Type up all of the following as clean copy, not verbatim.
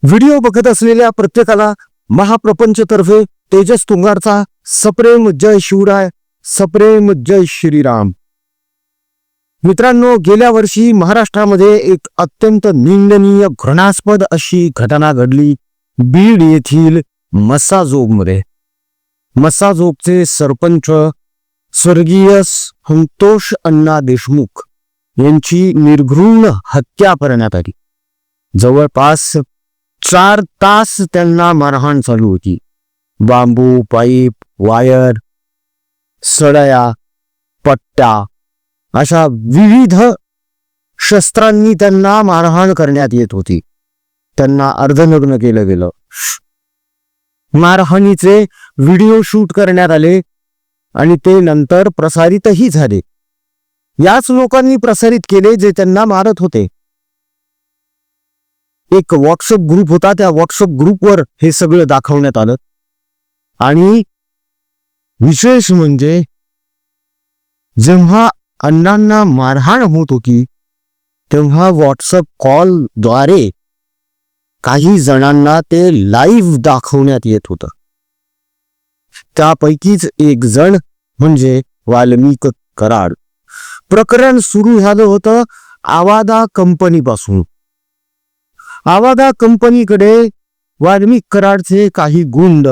Video बघत असलेल्या प्रत्येकाला महाप्रपंचतर्फे तेजस तुंगारचा सप्रेम जय शिवराय, सप्रेम जय श्रीराम. मित्रांनो, गेल्या वर्षी महाराष्ट्रामध्ये एक अत्यंत निंदनीय घृणास्पद अशी घटना घडली बीड येथील मस्साजोगमध्ये. मस्साजोगचे सरपंच स्वर्गीय संतोष अण्णा देशमुख यांची निर्घृण हत्या करण्यात आली. जवळपास 4 तास त्यांना मारहाण चालू होती. बांबू, पाईप, वायर, सळया, पट्ट्या अशा विविध शस्त्रांनी त्यांना मारहाण करण्यात येत होती. त्यांना अर्धनग्न केलं गेलं. मारहाणीचे व्हिडिओ शूट करण्यात आले आणि ते नंतर प्रसारितही झाले. याच लोकांनी प्रसारित केले जे त्यांना मारत होते. एक व्हॉट्सअप ग्रुप होता, त्या व्हॉट्सअप ग्रुपवर हे सगळं दाखवण्यात आलं. आणि विशेष म्हणजे जेव्हा अण्णांना मारहाण होत होती तेव्हा व्हॉट्सअप कॉलद्वारे काही जणांना ते लाईव्ह दाखवण्यात येत होतं. त्यापैकीच एक जण म्हणजे वाल्मिक कराड. प्रकरण सुरू झालं होतं आवादा कंपनीपासून. आवादा कंपनीकडे वाल्मिक कराडचे काही गुंड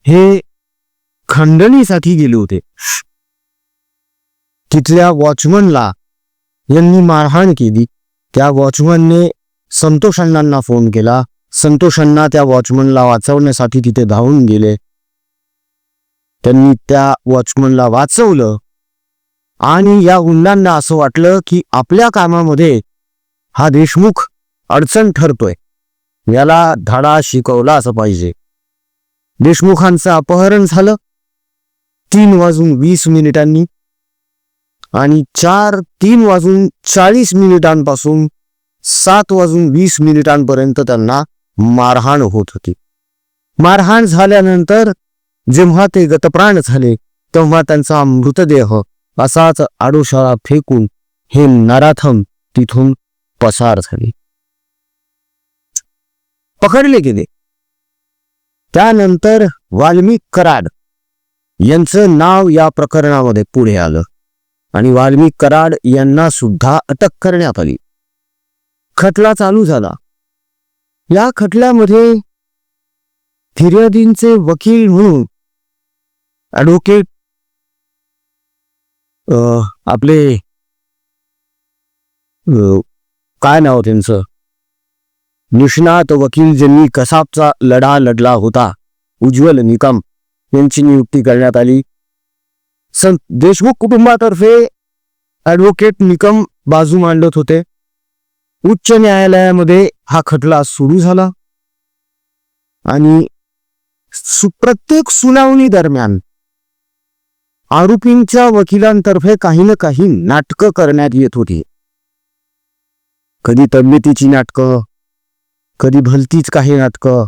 हे खंडणीसाठी गेले होते. तिथल्या वॉचमनला यांनी मारहाण केली. त्या वॉचमनने संतोष अण्णांना फोन केला. संतोष अण्णा त्या वॉचमनला वाचवण्यासाठी तिथे धावून गेले. त्यांनी त्या वॉचमनला वाचवलं आणि या गुंडांना असं वाटलं की आपल्या कामामध्ये हा देशमुख अडचण ठरतोय, याला धडा शिकवला असं पाहिजे. देशमुखांचं अपहरण झालं 3:20 आणि 3:40 पासून 7:20 त्यांना मारहाण होत होती. मारहाण झाल्यानंतर जेव्हा ते गतप्राण झाले तेव्हा त्यांचा मृतदेह असाच आडोशाला फेकून हे नराधम तिथून पसार झाले, पकडले गेले. त्यानंतर वाल्मिक कराड यांचं नाव या प्रकरणामध्ये पुढे आलं आणि वाल्मिक कराड यांना सुद्धा अटक करण्यात आली. खटला चालू झाला. या खटल्यामध्ये फिर्यादींचे वकील म्हणून ॲडव्होकेट आपले काय नाव त्यांचं, निष्णात वकील ज्यांनी कसाबचा लढा लढला होता, उज्ज्वल निकम यांची नियुक्ती करण्यात आली. देशमुख कुटुंबातर्फे ॲडव्होकेट निकम बाजू मांडत होते. उच्च न्यायालयामध्ये हा खटला सुरू झाला आणि प्रत्येक सुनावणी दरम्यान आरोपींच्या वकिलांतर्फे काही ना काही नाटकं करण्यात येत होती. कधी तब्येतीची नाटकं, कधी भलतीच काही नाटकं.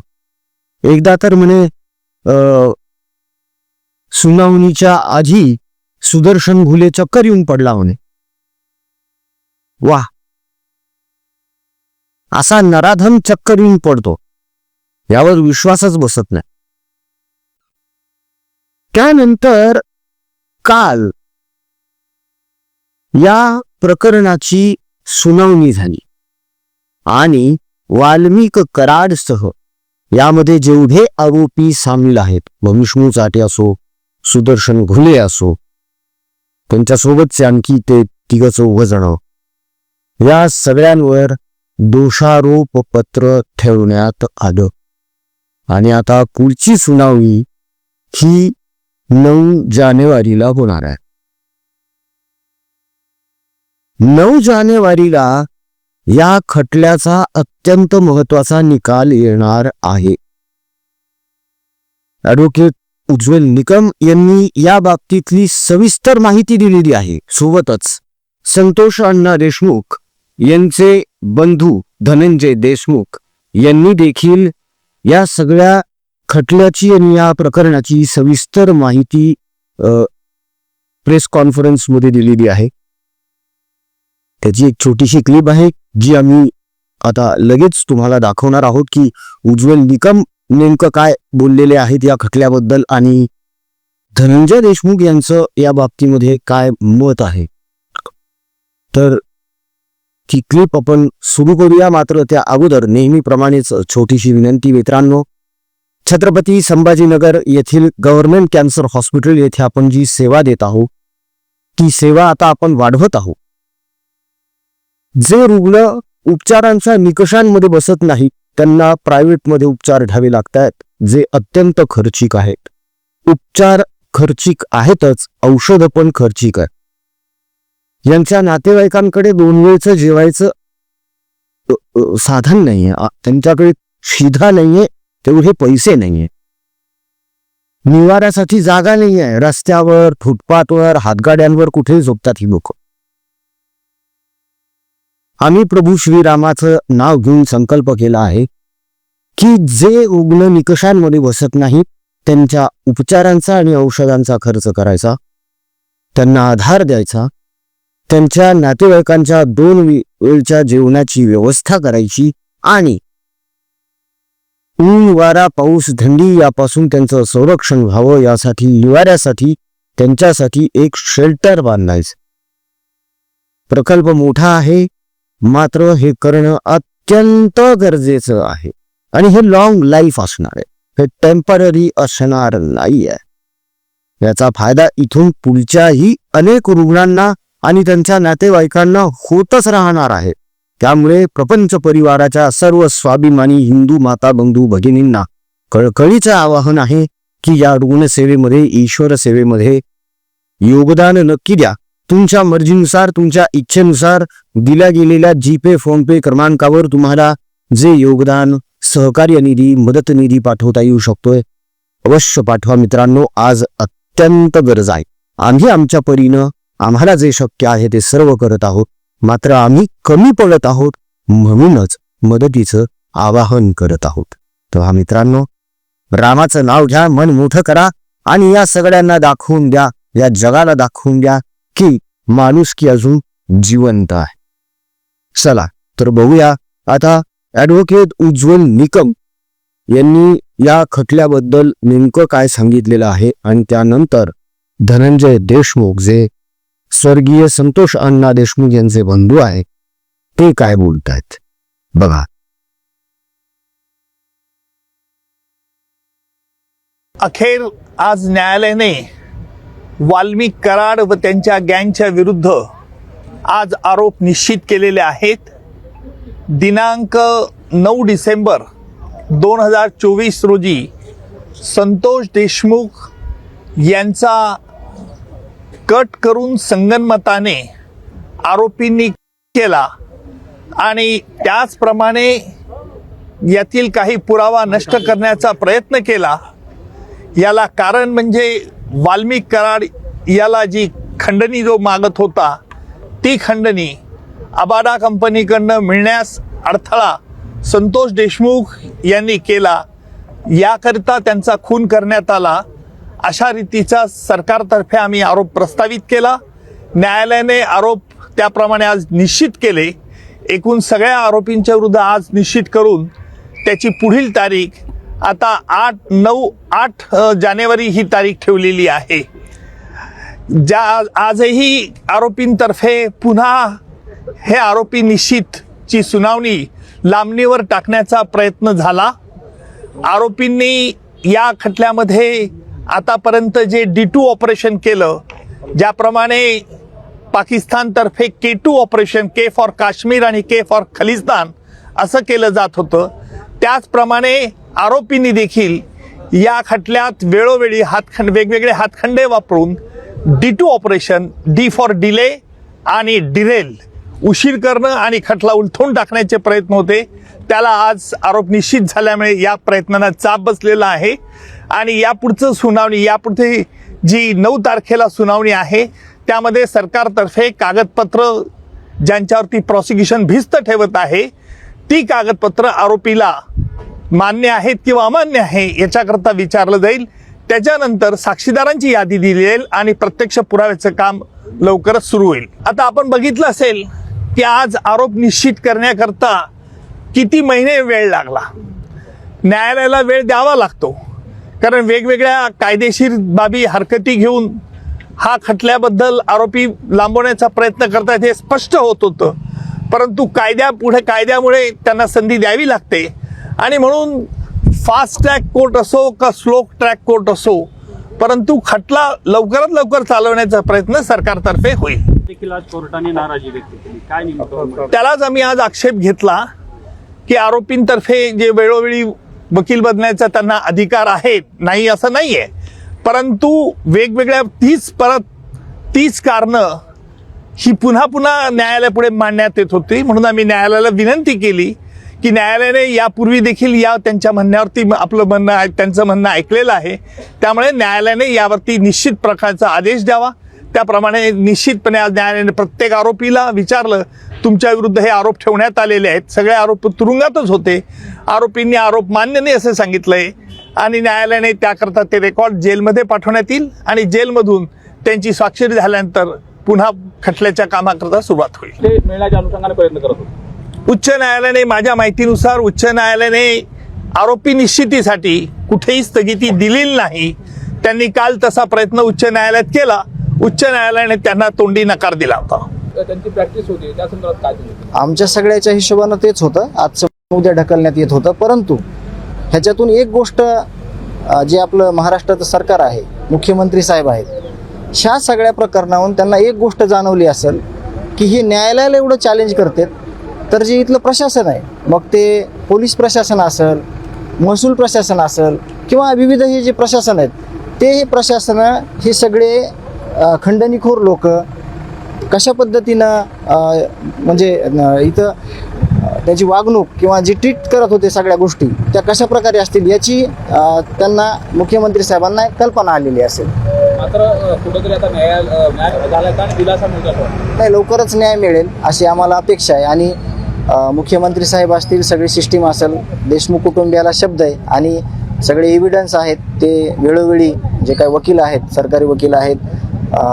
एकदा तर म्हणे सुनावणीच्या आधी सुदर्शन घुले चक्कर येऊन पडला म्हणे. वाह, असा नराधम चक्कर येऊन पडतो यावर विश्वासच बसत नाही. त्यानंतर काल या प्रकरणाची सुनावणी झाली आणि वाल्मिक कराडसह यामध्ये जेवढे आरोपी सामील आहेत, विष्णू चाटे असो, सुदर्शन घुले असो, त्यांच्यासोबतचे आणखी ते 3-4 जण, या सगळ्यांवर दोषारोप पत्र ठेवण्यात आलं. आणि आता पुढची सुनावणी ही 9 जानेवारीला होणार आहे. 9 जानेवारीला या खटल्याचा अत्यंत महत्वाचा निकाल येणार आहे. ॲडव्होकेट उज्ज्वल निकम यांनी या बाबतीतली सविस्तर माहिती दिलेली आहे. सोबतच संतोष अण्णा देशमुख यांचे बंधू धनंजय देशमुख यांनी देखील या सगळ्या खटल्याची आणि या प्रकरणाची सविस्तर माहिती प्रेस कॉन्फरन्स मध्ये दिलेली आहे. त्याची एक छोटीशी क्लिप आहे जी आम्ही आता लगेच तुम्हाला दाखवणार आहोत की उज्ज्वल निकम नेमकं काय बोललेले आहेत या खटल्याबद्दल आणि धनंजय देशमुख यांचं या बाबतीमध्ये काय मत आहे. तर ती क्लिप आपण सुरू करूया. मात्र त्या अगोदर नेहमीप्रमाणेच छोटीशी विनंती मित्रांनो, छत्रपती संभाजीनगर येथील गव्हर्नमेंट कॅन्सर हॉस्पिटल येथे आपण जी सेवा देत आहोत ती सेवा आता आपण वाढवत आहोत. जे रुग्ण उपचारांच्या निकषांमध्ये बसत नाही त्यांना प्रायव्हेटमध्ये उपचार घ्यावे लागतात, जे अत्यंत खर्चिक आहेत. उपचार खर्चिक आहेतच, औषधं पण खर्चिक आहे. यांच्या नातेवाईकांकडे 2 वेळचं जेवायचं साधन नाहीये, त्यांच्याकडे शिधा नाहीये, तेवढे पैसे नाहीये, निवाऱ्यासाठी जागा नाहीये, रस्त्यावर फुटपाथवर हातगाड्यांवर कुठे झोपतात ही लोक. आम्ही प्रभू श्रीरामाचं नाव घेऊन संकल्प केला आहे की जे रुग्ण निकषांमध्ये बसत नाही त्यांच्या उपचारांचा आणि औषधांचा खर्च करायचा, त्यांना आधार द्यायचा, त्यांच्या नातेवाईकांच्या 2 वेळच्या जेवणाची व्यवस्था करायची आणि ऊन वारा पाऊस थंडी यापासून त्यांचं संरक्षण व्हावं यासाठी निवाऱ्यासाठी त्यांच्यासाठी एक शेल्टर बांधायचं. प्रकल्प मोठा आहे, मात्र हे करणं अत्यंत गरजेचं आहे आणि हे लॉंग लाईफ असणार आहे, हे टेम्पररी असणार नाहीये. याचा फायदा इथून पुढच्याही अनेक रुग्णांना आणि त्यांच्या नातेवाईकांना होतच राहणार आहे. त्यामुळे प्रपंच परिवाराच्या सर्व स्वाभिमानी हिंदू माता बंधू भगिनींना कळकळीचं आवाहन आहे की या रुग्णसेवेमध्ये ईश्वर सेवेमध्ये योगदान नक्की द्या. तुमच्या मर्जीनुसार तुमच्या इच्छेनुसार दिल्या गेलेल्या जीपे फोनपे क्रमांकावर तुम्हाला जे योगदान सहकार्य निधी मदत निधी पाठवता येऊ शकतोय अवश्य पाठवा मित्रांनो. आज अत्यंत गरज आहे. आम्ही आमच्या परीनं आम्हाला जे शक्य आहे ते सर्व करत आहोत, मात्र आम्ही कमी पडत आहोत म्हणूनच मदतीचं आवाहन करत आहोत. तेव्हा मित्रांनो, रामाचं नाव घ्या, मन मोठं करा आणि या सगळ्यांना दाखवून द्या, या जगाला दाखवून द्या की माणुसकी अजून जिवंत आहे. चला तर बघूया आता ॲडव्होकेट उज्ज्वल निकम यांनी या खटल्याबद्दल नेमकं काय सांगितलेलं आहे आणि त्यानंतर धनंजय देशमुख जे स्वर्गीय संतोष अण्णा देशमुख यांचे बंधू आहे ते काय बोलतायत बघा. अखेर आज न्यायालयाने वाल्मिक कराड व त्यांच्या गँगच्या विरुद्ध आज आरोप निश्चित केलेले आहेत. दिनांक 9 डिसेंबर 2024 रोजी संतोष देशमुख यांचा कट करून संगनमताने आरोपींनी केला आणि त्याचप्रमाणे यातील काही पुरावा नष्ट करण्याचा प्रयत्न केला. याला कारण म्हणजे वाल्मिक कराड याला जी खंडणी जो मागत होता ती खंडणी अबाडा कंपनीकडनं मिळण्यास अडथळा संतोष देशमुख यांनी केला. याकरिता त्यांचा खून करण्यात आला अशा रीतीचा सरकारतर्फे आम्ही आरोप प्रस्तावित केला. न्यायालयाने आरोप त्याप्रमाणे आज निश्चित केले. एकूण सगळ्या आरोपींच्या विरुद्ध आज निश्चित करून त्याची पुढील तारीख आता 8 जानेवारी ही तारीख ठेवलेली आहे. आजही आरोपींतर्फे पुन्हा हे आरोपी निश्चितची सुनावणी लांबणीवर टाकण्याचा प्रयत्न झाला. आरोपींनी या खटल्यामध्ये आतापर्यंत जे D2 ऑपरेशन केलं, ज्याप्रमाणे पाकिस्तानतर्फे K2 operation, K for Kashmir आणि K फॉर खलिस्तान असं केलं जात होतं, त्याचप्रमाणे आरोपींनी देखील या खटल्यात वेळोवेळी वेगवेगळे हातखंडे वापरून D2 operation, D for delay आणि डिरेल, उशीर करणं आणि खटला उलथून टाकण्याचे प्रयत्न होते. त्याला आज आरोप निश्चित झाल्यामुळे या प्रयत्नांना चाप बसलेला आहे आणि यापुढचं सुनावणी, यापुढे जी 9 तारखेला सुनावणी आहे त्यामध्ये सरकारतर्फे कागदपत्र ज्यांच्यावरती प्रॉसिक्युशन भिस्त ठेवत आहे ती कागदपत्र आरोपीला मान्य आहेत किंवा अमान्य आहे याच्याकरता विचारलं जाईल. त्याच्यानंतर साक्षीदारांची यादी दिली जाईल आणि प्रत्यक्ष पुराव्याचं काम लवकरच सुरू होईल. आता आपण बघितलं असेल की आज आरोप निश्चित करण्याकरता किती महिने वेळ लागला. न्यायालयाला वेळ द्यावा लागतो, कारण वेगवेगळ्या कायदेशीर बाबी हरकती घेऊन हा खटल्याबद्दल आरोपी लांबवण्याचा प्रयत्न करतात हे स्पष्ट होत होतं. परंतु कायद्यामुळे त्यांना संधी द्यावी लागते, आणि म्हणून फास्ट ट्रॅक कोर्ट असो का स्लो ट्रॅक कोर्ट असो, परंतु खटला लवकरात लवकर चालवण्याचा प्रयत्न सरकारतर्फे होईल. देखील आज कोर्टाने नाराजी व्यक्त केली. काय नेमकं? त्यालाच आम्ही आज आक्षेप घेतला की आरोपींतर्फे जे वेळोवेळी वकील बदलण्याचा त्यांना अधिकार आहे, नाही असं नाही आहे, परंतु वेगवेगळ्या तीच कारणं ही पुन्हा पुन्हा न्यायालयापुढे मांडण्यात येत होती. म्हणून आम्ही न्यायालयाला विनंती केली की न्यायालयाने यापूर्वी देखील त्यांच्या म्हणण्यावरती आपलं म्हणणं त्यांचं म्हणणं ऐकलेलं आहे, त्यामुळे न्यायालयाने यावरती निश्चित प्रकारचा आदेश द्यावा. त्याप्रमाणे निश्चितपणे आज न्यायालयाने प्रत्येक आरोपीला विचारलं, तुमच्या विरुद्ध हे आरोप ठेवण्यात आलेले आहेत, सगळे आरोप तुरुंगातच होते, आरोपींनी आरोप मान्य नाही असं सांगितलंय, आणि न्यायालयाने त्याकरता ते रेकॉर्ड जेलमध्ये पाठवण्यात येईल, आणि जेलमधून त्यांची स्वाक्षरी झाल्यानंतर पुन्हा खटल्याच्या कामाकरता सुरुवात होईल. ते मिळण्याच्या अनुषंगाने प्रयत्न करत होते. उच्च न्यायालयाने, माझ्या माहितीनुसार उच्च न्यायालयाने आरोपी निश्चितीसाठी कुठेही स्थगिती दिलेली नाही. त्यांनी काल तसा प्रयत्न उच्च न्यायालयात केला. उच्च न्यायालयाने त्यांना तोंडी नकार दिला होता. त्यांची प्रॅक्टिस होती, त्या संदर्भात काय तुम्ही? आमच्या सगळ्याच्या हिशोबानं तेच होतं, आजचं उद्या ढकलण्यात येत होतं. परंतु ह्याच्यातून एक गोष्ट, जे आपलं महाराष्ट्राचं सरकार आहे, मुख्यमंत्री साहेब आहेत, ह्या सगळ्या प्रकरणावरून त्यांना एक गोष्ट जाणवली असेल की हे न्यायालयाला एवढं चॅलेंज करतात, तर जे इथलं प्रशासन आहे, मग ते पोलीस प्रशासन असेल, महसूल प्रशासन असेल, किंवा विविध हे जे प्रशासन आहेत, ते हे प्रशासन हे सगळे खंडणीखोर लोक कशा पद्धतीनं म्हणजे इथं त्याची वागणूक किंवा जी ट्रीट करत होते सगळ्या गोष्टी त्या कशा प्रकारे असतील याची त्यांना मुख्यमंत्री साहेबांना कल्पना आलेली असेल. मात्र कुठेतरी आता न्याय झाला का आणि दिलासा मिळतो? नाही, लवकरच न्याय मिळेल अशी आम्हाला अपेक्षा आहे. आणि मुख्यमंत्री साहेब असतील, सगळी सिस्टीम असेल, देशमुख कुटुंबियाला शब्द आहे आणि सगळे एव्हिडन्स आहेत, ते वेळोवेळी जे काही वकील आहेत, सरकारी वकील आहेत,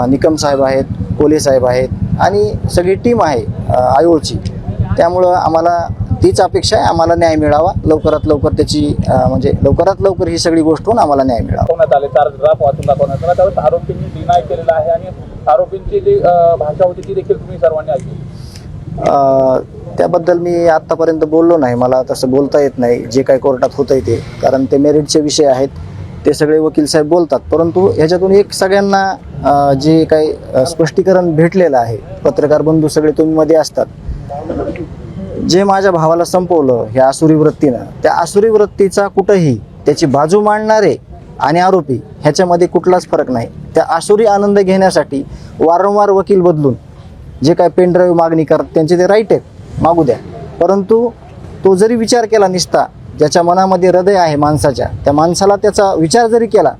निकम साहेब आहेत, कोले साहेब आहेत, आणि सगळी टीम आहे आयोगची, त्यामुळं आम्हाला तीच अपेक्षा आहे, आम्हाला न्याय मिळावा लवकरात लवकर. त्याची म्हणजे लवकरात लवकर ही सगळी गोष्ट होऊन आम्हाला न्याय मिळावा. आले 4 ड्राफ्ट वाचून दाखवण्यात आला, त्यावेळेस आरोपींनी डिनाय केलेला आहे, आणि आरोपींची जी भाषा होती ती देखील तुम्ही सर्वांनी ऐकली. त्याबद्दल मी आत्तापर्यंत बोललो नाही, मला तसं बोलता येत नाही जे काही कोर्टात होतंय ते, कारण ते मेरिटचे विषय आहेत, ते सगळे वकील साहेब बोलतात. परंतु ह्याच्यातून एक सगळ्यांना जे काही स्पष्टीकरण भेटलेलं आहे, पत्रकार बंधू सगळे तुम्ही मध्ये असतात, जे माझ्या भावाला संपवलं ह्या आसुरी वृत्तीनं, त्या आसुरी वृत्तीचा कुठंही त्याची बाजू मांडणारे आणि आरोपी ह्याच्यामध्ये कुठलाच फरक नाही. त्या आसुरी आनंद घेण्यासाठी वारंवार वकील बदलून जे काय पेनड्राईव्ह मागणी करतात त्यांचे ते राईट आहेत, मागू द्या. परंतु तो जरी विचार केला निसता, ज्याच्या मनामध्ये हृदय आहे माणसाच्या, त्या माणसाला त्याचा विचार जरी केला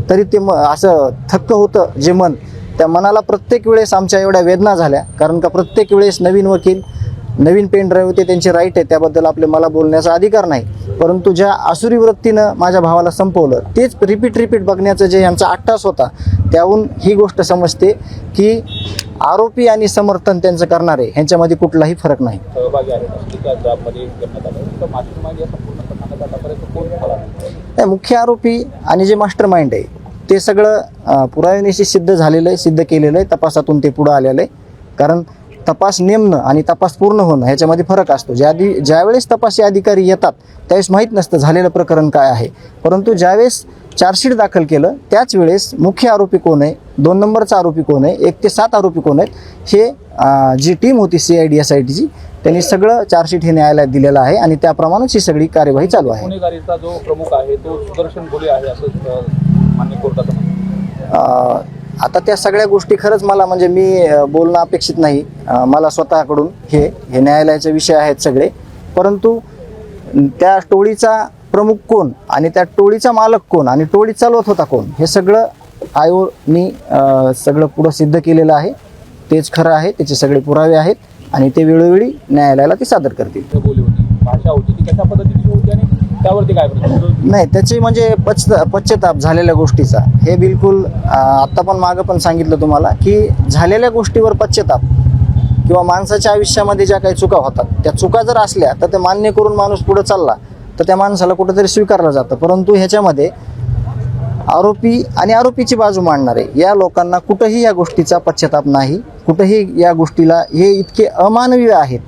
तरी ते असं थक्क होतं जे मन. त्या मनाला प्रत्येक वेळेस आमच्या एवढ्या वेदना झाल्या, कारण का प्रत्येक वेळेस नवीन वकील, नवीन पेनड्राईव्ह ते त्यांचे राईट आहे, त्याबद्दल मला बोलण्याचा अधिकार नाही. परंतु ज्या आसुरी वृत्तीनं माझ्या भावाला संपवलं, तेच रिपीट बघण्याचं जे यांचा अट्टास होता, त्याहून ही गोष्ट समजते की आरोपी आणि समर्थन त्यांचं करणारे ह्यांच्यामध्ये कुठलाही फरक नाही. सहभागी आहेत त्या ड्राफ्टमध्ये करण्यात आलं, तर मास्टरमाइंड या संपूर्ण प्रकरणात आतापर्यंत कोण झाला? मुख्य आरोपी आणि जे मास्टर माइंड आहे ते सगळं पुराव्यानिशी सिद्ध झालेलं आहे, सिद्ध केलेलं आहे, तपासातून ते पुढं आलेलं आहे. कारण तपास नेमणं आणि तपास पूर्ण होणं ह्याच्यामध्ये फरक असतो. ज्यावेळेस तपासी अधिकारी येतात त्यावेळेस माहीत नसतं झालेलं प्रकरण काय आहे, परंतु ज्यावेळेस चार्जशीट दाखल केलं त्याच वेळेस मुख्य आरोपी कोण आहे, 2 नंबरचा आरोपी कोण आहे, 1 ते 7 आरोपी कोण आहेत, हे जी टीम होती CID SITची, त्यांनी सगळं चार्जशीट हे न्यायालयात दिलेलं आहे आणि त्याप्रमाणेच ही सगळी कार्यवाही चालू आहे. गुन्हेगारीचा जो प्रमुख आहे तो सुदर्शन घोले आहे असं मान्य कोर्टाचं म्हणणं. आता त्या सगळ्या गोष्टी खरंच मला म्हणजे मी बोलणं अपेक्षित नाही, मला स्वतःकडून हे न्यायालयाचे विषय आहेत सगळे. परंतु त्या टोळीचा प्रमुख कोण आणि त्या टोळीचा मालक कोण आणि टोळी चालवत होता कोण, हे सगळं आयोगनी सगळं पुढं सिद्ध केलेलं आहे. तेच खरं आहे, त्याचे सगळे पुरावे आहेत आणि ते वेळोवेळी न्यायालयाला ते सादर करतील. बोली होती, भाषा होती, ती कशा पद्धतीची होती आणि त्यावरती काय नाही, त्याचे म्हणजे पश्चाताप झालेल्या गोष्टीचा, हे बिलकुल आत्ता पण मागं पण सांगितलं तुम्हाला की झालेल्या गोष्टीवर पश्चाताप किंवा माणसाच्या आयुष्यामध्ये ज्या काही चुका होतात त्या चुका जर असल्या तर ते मान्य करून माणूस पुढे चालला तर त्या माणसाला कुठेतरी स्वीकारलं जातं. परंतु ह्याच्यामध्ये आरोपी आणि आरोपीची बाजू मांडणारे या लोकांना कुठंही या गोष्टीचा पश्चाताप नाही, कुठंही या गोष्टीला हे इतके अमानवीय आहेत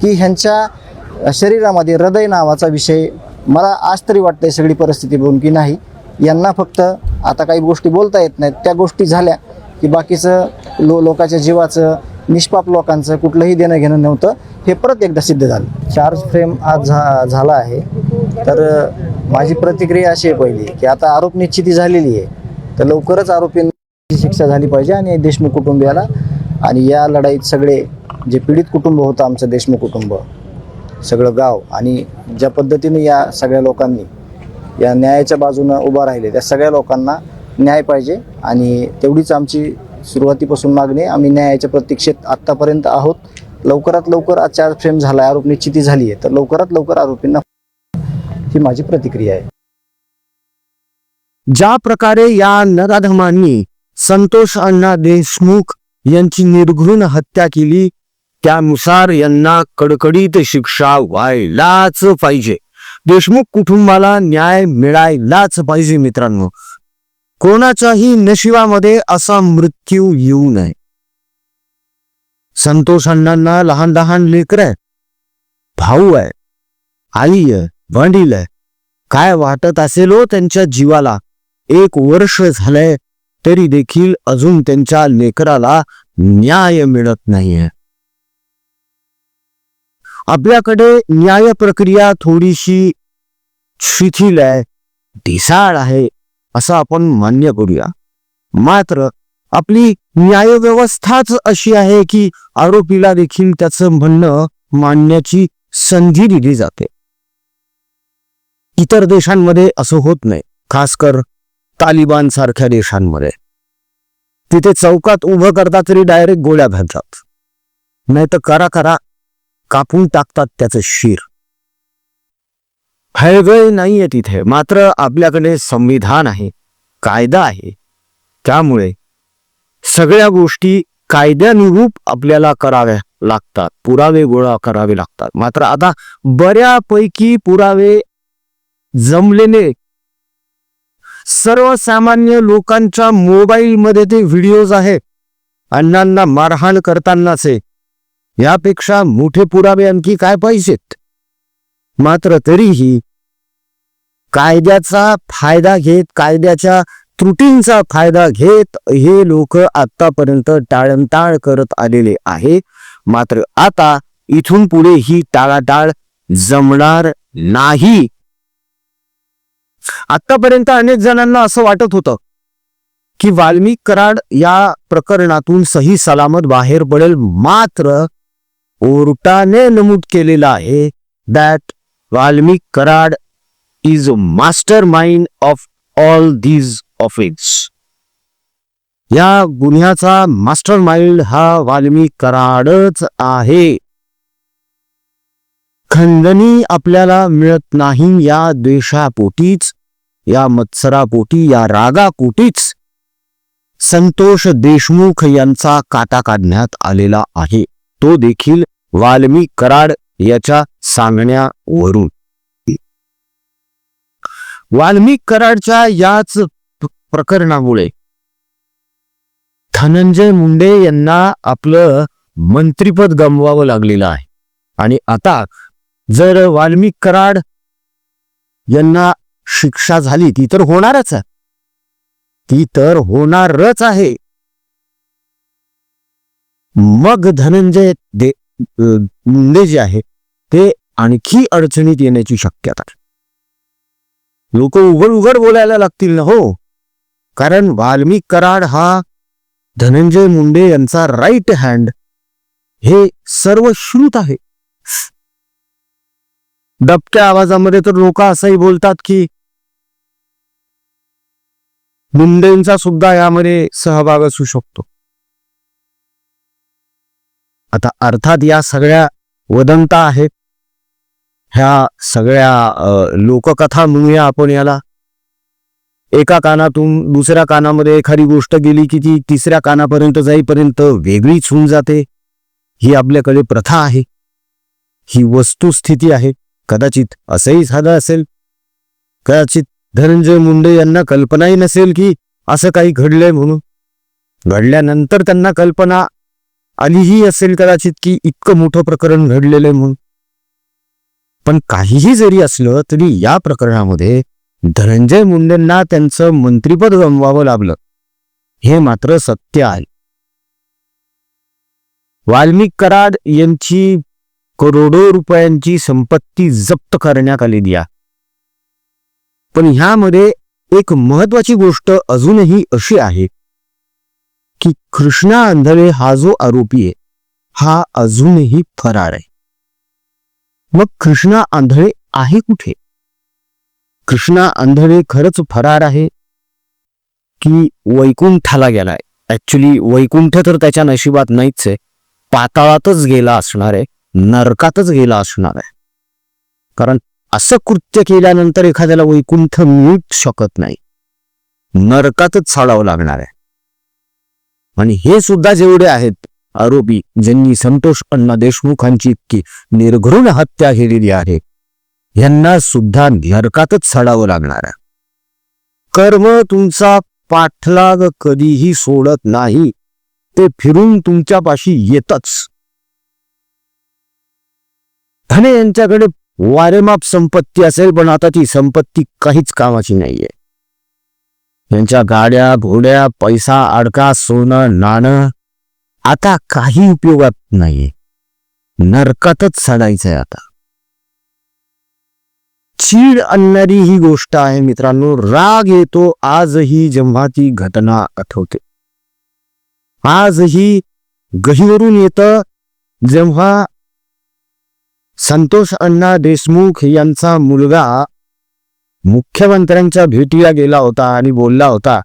की ह्यांच्या शरीरामध्ये हृदय नावाचा विषय, मला आज तरी वाटतंय सगळी परिस्थिती बघून की नाही, यांना फक्त आता काही गोष्टी बोलता येत नाहीत, त्या गोष्टी झाल्या की बाकीचं लोकांच्या जीवाचं, निष्पाप लोकांचं कुठलंही देणं घेणं नव्हतं, हे परत एकदा सिद्ध झालं. चार्ज फ्रेम आज झाला आहे. तर माझी प्रतिक्रिया अशी आहे पहिली की आता आरोप निश्चिती झालेली आहे, तर लवकरच आरोपींची शिक्षा झाली पाहिजे आणि देशमुख कुटुंबियाला, आणि या लढाईत सगळे जे पीडित कुटुंब होतं आमचं देशमुख कुटुंब, सगळं गाव, आणि ज्या पद्धतीने या सगळ्या लोकांनी या न्यायाच्या बाजूनं उभा राहिले त्या सगळ्या लोकांना न्याय पाहिजे. आणि तेवढीच आमची सुरुवातीपासून मागणी. आम्ही न्यायाच्या प्रतीक्षेत आत्तापर्यंत आहोत. लवकरात लवकर आज चार्ज फ्रेम झाला आहे, आरोप निश्चिती झाली आहे, तर लवकरात लवकर आरोपींना, ही माझी प्रतिक्रिया आहे. ज्या प्रकारे या नराधमांनी संतोष अण्णा देशमुख यांची निर्घृण हत्या केली त्यानुसार यांना कडकडीत शिक्षा व्हायलाच पाहिजे. देशमुख कुटुंबाला न्याय मिळायलाच पाहिजे. मित्रांनो, कोणाच्याही नशिबामध्ये असा मृत्यू येऊ नये. संतोष अण्णांना लहान लहान लेकर आहे, भाऊ आहे, आई आहे, वडील आहे. काय वाटत असेल हो त्यांच्या जीवाला. 1 वर्ष झालंय तरी देखील अजून त्यांच्या लेकराला न्याय मिळत नाहीये. आपल्याकडे न्याय प्रक्रिया थोडीशी शिथिल आहे, ढिसाळ आहे असं आपण मान्य करूया. मात्र आपली न्याय व्यवस्थाच अशी आहे की आरोपीला देखील त्याचं म्हणणं मांडण्याची संधी दिली जाते. इतर देशांमध्ये असं होत नाही, खासकर तालिबान सारख्या देशांमध्ये. तिथे चौकात उभं करतात तरी डायरेक्ट गोळ्या घालतात, नाही तर करा करा कापून टाकतात त्याचं शिर. हळगळ नाहीये तिथे. मात्र आपल्याकडे संविधान आहे, कायदा आहे, त्यामुळे सगळ्या गोष्टी कायद्यानुरूप आपल्याला कराव्या लागतात, पुरावे गोळा करावे लागतात. मात्र आता बऱ्यापैकी पुरावे जमलेले, सर्वसामान्य लोकांच्या मोबाईलमध्ये ते व्हिडिओज आहेत अण्णांना मारहाण करतानाचे. यापेक्षा मोठे पुरावे आणखी काय पाहिजेत. मात्र तरीही कायद्याचा फायदा घेत, कायद्याच्या त्रुटींचा फायदा घेत हे लोक आतापर्यंत टाळमटाळ करत आलेले आहे. मात्र आता इथून पुढे ही टाळाटाळ जमणार नाही. आतापर्यंत अनेक जणांना असं वाटत होतं की वाल्मिक कराड या प्रकरणातून सही सलामत बाहेर पडेल. मात्र कोर्टाने नमूद केलेलं आहे that Valmik Karad is master mind of all these offence. या गुन्ह्याचा मास्टर माइंड हा वाल्मिक कराडच आहे. खंडणी आपल्याला मिळत नाही या द्वेषापोटीच, या मत्सरापोटी, या रागापोटीच संतोष देशमुख यांचा काटा काढण्यात आलेला आहे. तो देखील वाल्मिक कराड याच्या सांगण्यावरून. वाल्मिक कराडच्या याच प्रकरणामुळे धनंजय मुंडे यांना आपलं मंत्रिपद गमवावं लागलेलं आहे. आणि आता जर वाल्मिक कराड यांना शिक्षा झाली, ती तर होणारच आहे, ती तर होणारच आहे, मग धनंजय मुंडे जे आहे ते आणखी अडचणीत येण्याची शक्यता. लोक उघड उघड बोलायला लागतील ना हो. कारण वाल्मिक कराड हा धनंजय मुंडे यांचा राईट हँड हे सर्व श्रुत आहे. दबक्या आवाजामध्ये तर लोक असंही बोलतात की मुंडेंचा सुद्धा यामध्ये सहभाग असू शकतो. आता अर्थात या सगळ्या वदंता आहेत, ह्या सगळ्या लोककथा म्हणूया आपण याला. एका कानातून दुसऱ्या कानामध्ये एखादी गोष्ट गेली की ती तिसऱ्या कानापर्यंत जाईपर्यंत वेगळीच होऊन जाते. ही आपल्याकडे प्रथा आहे, ही वस्तुस्थिती आहे. कदाचित असंही झालं असेल, कदाचित धनंजय मुंडे यांना कल्पनाही नसेल की असं काही घडलंय म्हणून. घडल्यानंतर त्यांना कल्पना आलीही असेल कदाचित की इतकं मोठं प्रकरण घडलेलं आहे म्हणून. पण काहीही जरी असलं तरी या प्रकरणामध्ये धनंजय मुंडेंना त्यांचं मंत्रिपद गमवावं लागलं हे मात्र सत्य आहे. वाल्मिक कराड यांची करोडो रुपयांची संपत्ती जप्त करण्यात आलेली आहे. पण ह्यामध्ये एक महत्वाची गोष्ट अजूनही अशी आहे की कृष्णा आंधळे हा जो आरोपी आहे हा अजूनही फरार आहे. मग कृष्णा आंधळे आहे कुठे? कृष्णा आंधळे खरंच फरार आहे की वैकुंठाला गेलाय? ऍक्च्युली वैकुंठ तर त्याच्या नशिबात नाहीच आहे, पाताळातच गेला असणार आहे, नरकातच गेला असणार आहे. कारण असं कृत्य केल्यानंतर एखाद्याला वैकुंठ मिळूच शकत नाही, नरकातच साडावं लागणार आहे. आणि हे सुद्धा जेवढे आहेत आरोपी ज्यांनी संतोष अण्णा देशमुखांची इतकी निर्घृण हत्या केलेली आहे, यांना सुद्धा नरकातच साडावं लागणार आहे. कर्म तुमचा पाठलाग कधीही सोडत नाही, ते फिरून तुमच्यापाशी येतच. धने यांच्याकडे वारेमाप संपत्ती असेल, पण आता ती संपत्ती काहीच कामाची नाहीये. यांच्या गाड्या घोड्या पैसा अडका सोनं नाणं आता काही उपयोगात नाहीये, नरकातच सडायचंय आता. चीड आणणारी ही गोष्ट आहे मित्रांनो. राग येतो आजही जेव्हा ती घटना आठवते. आजही गहिवरून येतं जेव्हा संतोष अण्णा देशमुख यांचा मुलगा मुख्यमंत्र्यांच्या भेटीला गेला होता आणि बोलला होता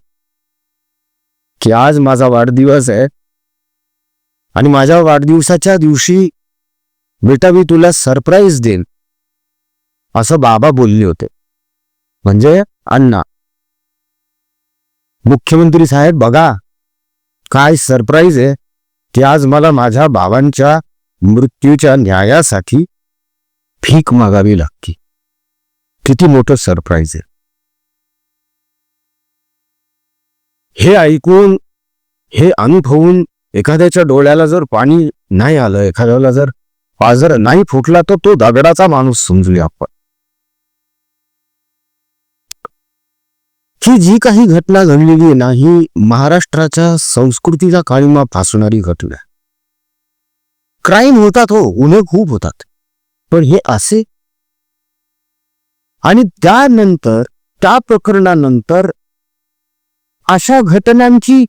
की आज माझा वाढदिवस आहे आणि माझ्या वाढदिवसाच्या दिवशी बेटा मी तुला सरप्राईज देईन, असं बाबा बोलले होते. म्हणजे अण्णा, मुख्यमंत्री साहेब बघा काय सरप्राईज आहे की आज मला माझ्या बाबांच्या मृत्यूच्या न्यायासाठी भीक मागावी लागते. किती मोठं सरप्राईज आहे. हे ऐकून, हे अनुभवून एखाद्याच्या डोळ्याला जर पाणी नाही आलं, एखाद्याला जर पाजर नाही फुटला, तर तो दगडाचा माणूस समजूया आपण. ही जी काही घटना घडलेली आहे ना, ही महाराष्ट्राच्या संस्कृतीचा काळीमा फासणारी घटना. क्राईम होतात, हो, गुन्हे खूप होतात, पण हे असे. आणि त्यानंतर त्या प्रकरणानंतर अशा घटनांची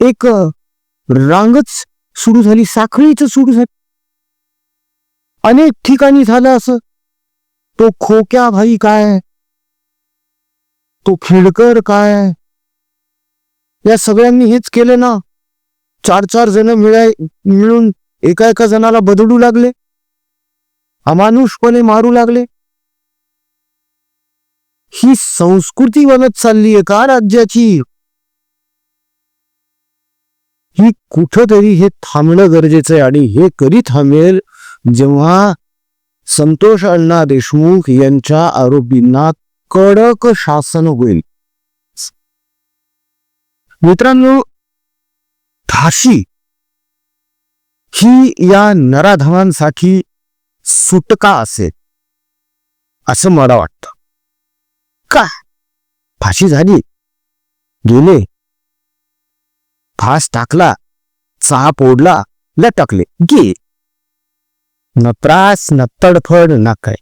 एक रांगच सुरू झाली, साखळीच सुरू झाली. अनेक ठिकाणी झालं असं. तो खोक्या भाई काय, तो खेडकर काय, या सगळ्यांनी हेच केलं ना. 4-4 जण मिळून एका जणाला बदलू लागले, अमानुषपणे मारू लागले. ही संस्कृती बनत चालली आहे का राज्याची? ही कुठंतरी हे थांबणं गरजेचं आहे. आणि हे कधी थांबेल जेव्हा संतोष अण्णा देशमुख यांच्या आरोपींना कडक शासन होईल. मित्रांनो, फाशी ही या नराधमांसाठी सुटका असेल असं मला वाटतं. का फाशी झाली, गेले, फास टाकला, चाप ओढला, लटकले, गे. न त्रास न तडफड ना काय.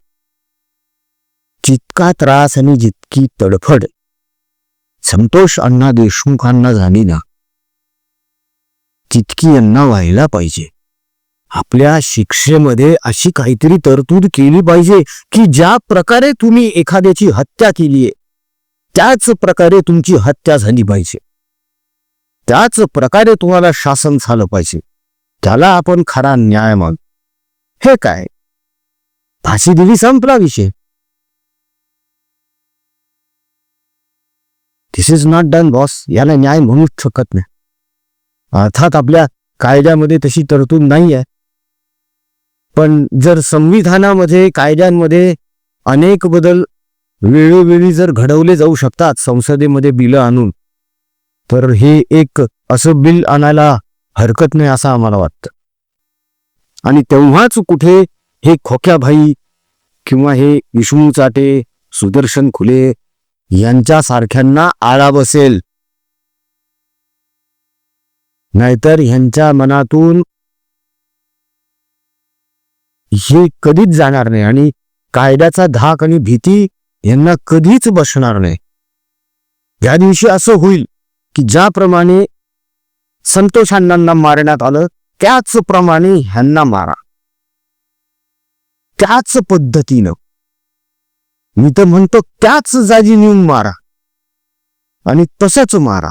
जितका त्रास आणि जितकी तडफड संतोष अण्णा देशमुखांना झाली ना, तितकी यांना व्हायला पाहिजे. आपल्या शिक्षेमध्ये अशी काहीतरी तरतूद केली पाहिजे की ज्या प्रकारे तुम्ही एखाद्याची हत्या केलीये त्याच प्रकारे तुमची हत्या झाली पाहिजे, त्याच प्रकारे तुम्हाला शासन झालं पाहिजे. त्याला आपण खरा न्याय माग. हे काय, फाशी दिली, संपला विषय. दिस इज नॉट डन बॉस. याला न्याय म्हणूच शकत नाही. अर्थात आपल्या कायद्यामध्ये तशी तरतूद नाही आहे. पण जर संविधानामध्ये कायद्यांमध्ये अनेक बदल वेळोवेळी जर घडवले जाऊ शकतात संसदेमध्ये बिल आणून, तर हे एक असं बिल आणायला हरकत नाही असं आम्हाला वाटतं. आणि तेव्हाच कुठे हे खोक्याभाई किंवा हे विष्णू चाटे, सुदर्शन खुले यांच्यासारख्यांना आळा बसेल. नाहीतर ह्यांच्या मनातून हे कधीच जाणार नाही आणि कायद्याचा धाक आणि भीती यांना कधीच बसणार नाही. या दिवशी असं होईल की ज्याप्रमाणे संतोष अण्णांना मारण्यात आलं त्याचप्रमाणे ह्यांना मारा, त्याच पद्धतीनं, मी तर म्हणतो त्याच जागी नेऊन मारा आणि तसंच मारा,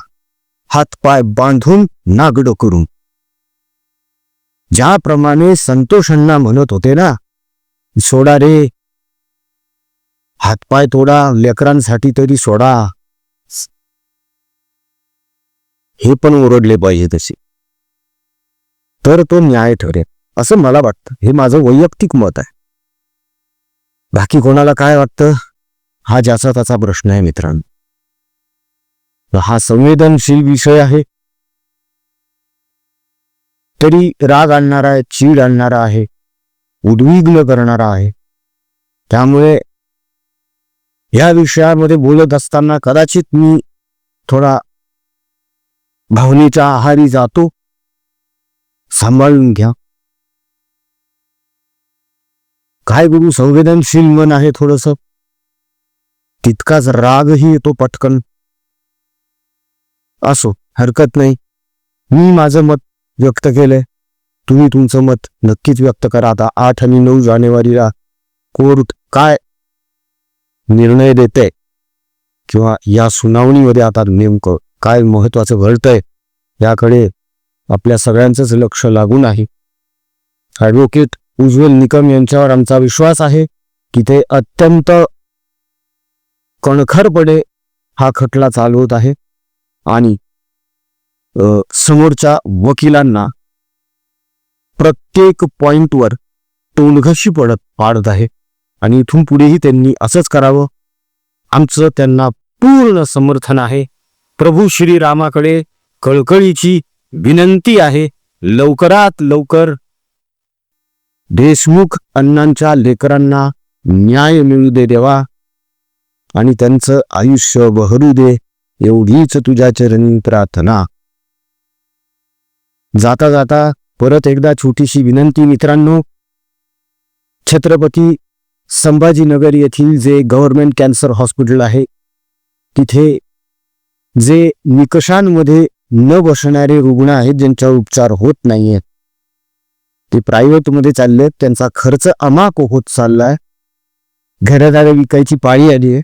हातपाय बांधून नागडं करून. ज्याप्रमाणे संतोष अण्णा म्हणत होते ना, सोडा रे, हातपाय तोडा, लेकरांसाठी तरी सोडा, हे पण ओरडले पाहिजे तसे, तर तो न्याय ठरेल असं मला वाटतं. हे माझं वैयक्तिक मत आहे. बाकी कोणाला काय वाटतं हा ज्याचा त्याचा प्रश्न आहे मित्रांनो. हा संवेदनशील विषय आहे, तरी राग आणणारा आहे, चीड आणणारा आहे, उद्विग्न करणारा आहे. त्यामुळे या विषयामध्ये बोलत असताना कदाचित मी थोडा भावनेच्या आहारी जातो. सांभाळून घ्या. काय गुरु, संवेदनशील मन आहे थोडस, तितकाच रागही येतो पटकन. असो, हरकत नाही. मी माझं मत व्यक्त केलंय, तुम्ही तुमचं मत नक्कीच व्यक्त करा. आता 8 आणि 9 जानेवारीला कोर्ट काय निर्णय देते किंवा या सुनावणीमध्ये आता नेमकं काय महत्वाचं घडतंय याकडे आपल्या सगळ्यांचंच लक्ष लागून आहे. ॲडव्होकेट उज्ज्वल निकम यांच्यावर आमचा विश्वास आहे की ते अत्यंत कणखरपणे हा खटला चालवत आहे आणि समोरच्या वकिलांना प्रत्येक पॉइंटवर तोंडघशी पाडत आहे आणि इथून पुढेही त्यांनी असंच करावं. आमचं त्यांना पूर्ण समर्थन आहे. प्रभू श्रीरामाकडे कळकळीची विनंती आहे, लवकरात लवकर देशमुख अण्णांच्या लेकरांना न्याय मिळू दे देवा आणि त्यांचं आयुष्य बहरू दे, एवढीच तुझ्या चरणी प्रार्थना. जाता जाता परत एकदा छोटीशी विनंती मित्रांनो, छत्रपती संभाजीनगर येथील जे गव्हर्नमेंट कॅन्सर हॉस्पिटल आहे तिथे जे निकषांमध्ये न बसणारे रुग्ण आहेत, ज्यांच्यावर उपचार होत नाहीयेत, ते प्रायव्हेटमध्ये चाललेत. त्यांचा खर्च अमाप होत चाललाय. घरदारे विकायची पाळी आली आहे.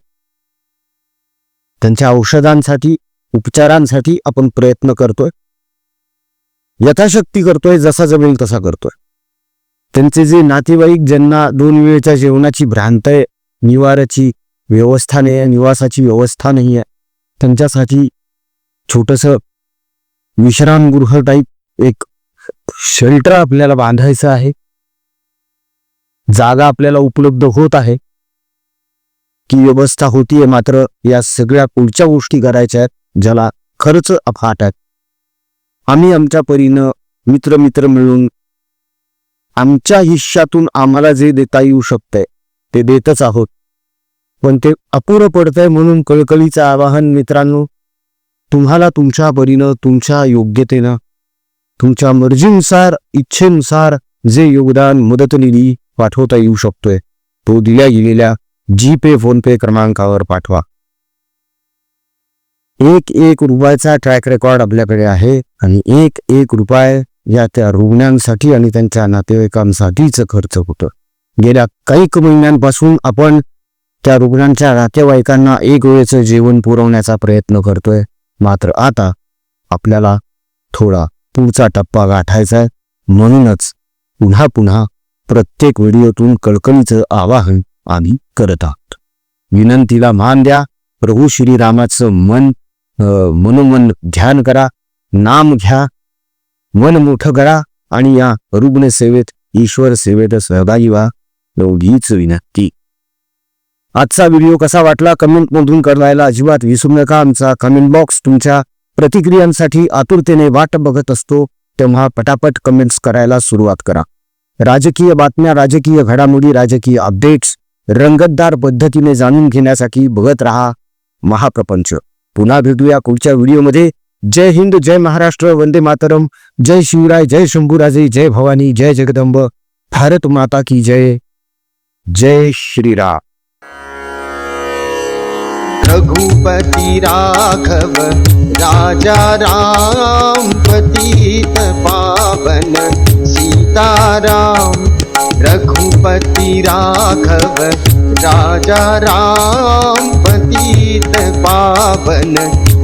त्यांच्या औषधांसाठी, उपचारांसाठी आपण प्रयत्न करतोय, यथाशक्ती करतोय, जसा जमेल तसा करतोय. त्यांचे जे नातेवाईक ज्यांना 2 वेळच्या जेवणाची भ्रांत आहे, निवाराची व्यवस्था नाही आहे, निवासाची व्यवस्था नाही आहे, त्यांच्यासाठी छोटंसं विश्रामगृह टाईप एक शेल्टर आपल्याला बांधायचं आहे. जागा आपल्याला उपलब्ध होत आहे की व्यवस्था होतीये, मात्र या सगळ्या पुढच्या गोष्टी करायच्या आहेत ज्याला खर्च अफाट आहे. आम्ही आमच्या परीनं मित्र मिळून आमच्या हिश्श्यातून आम्हाला जे देता येऊ शकतंय ते देतच आहोत. पण ते अपुरं पडतंय म्हणून कळकळीचं आवाहन मित्रांनो, तुम्हाला तुमच्या परीनं, तुमच्या योग्यतेनं, तुमच्या मर्जीनुसार, इच्छेनुसार जे योगदान मदतनिधी पाठवता येऊ शकतोय तो दिल्या गेलेल्या जीपे, फोनपे क्रमांकावर पाठवा. 1 रुपयाचा ट्रॅक रेकॉर्ड आपल्याकडे आहे आणि 1 रुपये या त्या रुग्णांसाठी आणि त्यांच्या नातेवाईकांसाठीच खर्च होतं. गेल्या काही महिन्यांपासून आपण त्या रुग्णांच्या नातेवाईकांना 1 वेळेचं जेवण पुरवण्याचा प्रयत्न करतोय. मात्र आता आपल्याला थोडा पुढचा टप्पा गाठायचा आहे. म्हणूनच पुन्हा पुन्हा प्रत्येक व्हिडिओतून कळकळीचं आवाहन आम्ही करत आहोत. विनंतीला मान द्या. प्रभू श्रीरामाचं मनोमन ध्यान करा, नाम घ्या, मन मोठं करा आणि या रुग्ण सेवेत ईश्वर सेवेत सहभागी व्हा एवढीच विनंती. आजचा व्हिडिओ कसा वाटला कमेंट मधून करायला अजिबात विसरू नका. आमचा कमेंट बॉक्स तुमच्या प्रतिक्रियांसाठी आतुरतेने वाट बघत असतो, तेव्हा पटापट कमेंट्स करायला सुरुवात करा. राजकीय बातम्या, राजकीय घडामोडी, राजकीय अपडेट्स रंगतदार पद्धतीने जाणून घेण्यासाठी बघत रहा महाप्रपंच. पुन्हा भेटूया पुढच्या व्हिडिओमध्ये. जय हिंद, जय महाराष्ट्र, वंदे मातरम, जय शिवराय, जय शंभूराजे, जय भवानी, जय जगदंब, भारत माता की जय. जय श्रीराम. रघुपति राघव राजा राम, पतित पावन सीताराम. रघुपति राघव राजा राम, पतित पावन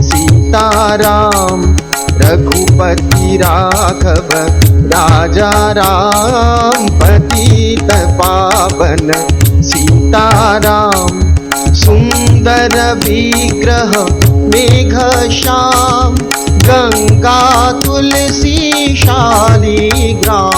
सीताराम. रघुपति राघव राजा राम, पतित पावन सीताराम. सुंदर विग्रह मेघ श्याम, गंगा तुलसी शालिग्राम.